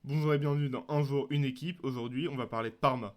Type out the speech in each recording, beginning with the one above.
Bonjour et bienvenue dans Un jour, une équipe. Aujourd'hui, on va parler de Parma.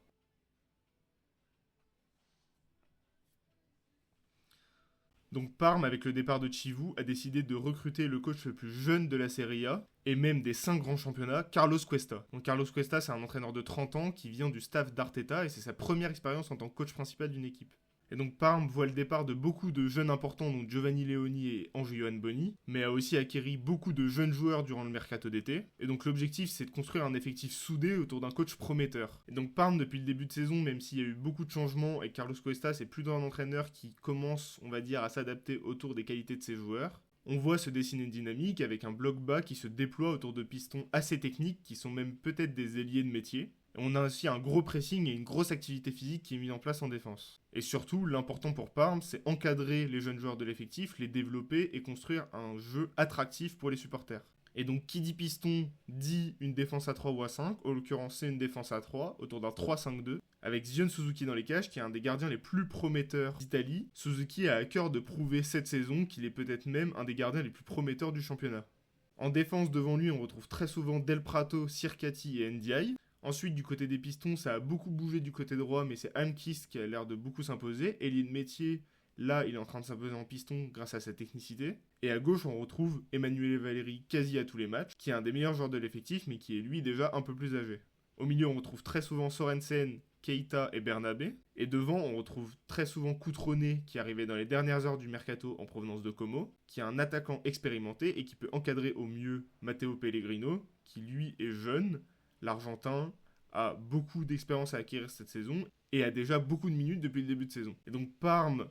Donc Parme, avec le départ de Chivu, a décidé de recruter le coach le plus jeune de la Serie A, et même des 5 grands championnats, Carlos Cuesta. Donc Carlos Cuesta, c'est un entraîneur de 30 ans qui vient du staff d'Arteta, et c'est sa première expérience en tant que coach principal d'une équipe. Et donc Parme voit le départ de beaucoup de jeunes importants, dont Giovanni Leoni et Ange-Johan Boni, mais a aussi acquéri beaucoup de jeunes joueurs durant le mercato d'été. Et donc l'objectif, c'est de construire un effectif soudé autour d'un coach prometteur. Et donc Parme, depuis le début de saison, même s'il y a eu beaucoup de changements, et Carlos Cuesta, c'est plutôt un entraîneur qui commence, on va dire, à s'adapter autour des qualités de ses joueurs. On voit se dessiner une dynamique avec un bloc bas qui se déploie autour de pistons assez techniques qui sont même peut-être des ailiers de métier. On a aussi un gros pressing et une grosse activité physique qui est mise en place en défense. Et surtout, l'important pour Parme, c'est encadrer les jeunes joueurs de l'effectif, les développer et construire un jeu attractif pour les supporters. Et donc, qui dit piston dit une défense à 3 ou à 5. En l'occurrence, c'est une défense à 3, autour d'un 3-5-2, avec Zion Suzuki dans les cages, qui est un des gardiens les plus prometteurs d'Italie. Suzuki a à cœur de prouver cette saison qu'il est peut-être même un des gardiens les plus prometteurs du championnat. En défense, devant lui, on retrouve très souvent Del Prato, Sirkati et Ndiaye. Ensuite, du côté des pistons, ça a beaucoup bougé du côté droit, mais c'est Almqvist qui a l'air de beaucoup s'imposer. Elie de métier, là, il est en train de s'imposer en piston grâce à sa technicité. Et à gauche, on retrouve Emanuele Valeri quasi à tous les matchs, qui est un des meilleurs joueurs de l'effectif, mais qui est lui déjà un peu plus âgé. Au milieu, on retrouve très souvent Sorensen, Keita et Bernabé. Et devant, on retrouve très souvent Coutronnet, qui arrivait dans les dernières heures du mercato en provenance de Como, qui est un attaquant expérimenté et qui peut encadrer au mieux Matteo Pellegrino, qui lui est jeune. L'Argentin a beaucoup d'expérience à acquérir cette saison et a déjà beaucoup de minutes depuis le début de saison. Et donc Parme,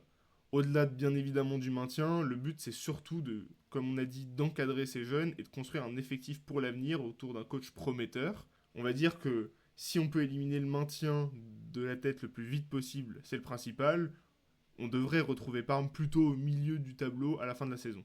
au-delà de, bien évidemment du maintien, le but c'est surtout de, comme on a dit, d'encadrer ces jeunes et de construire un effectif pour l'avenir autour d'un coach prometteur. On va dire que si on peut éliminer le maintien de la tête le plus vite possible, c'est le principal. On devrait retrouver Parme plutôt au milieu du tableau à la fin de la saison.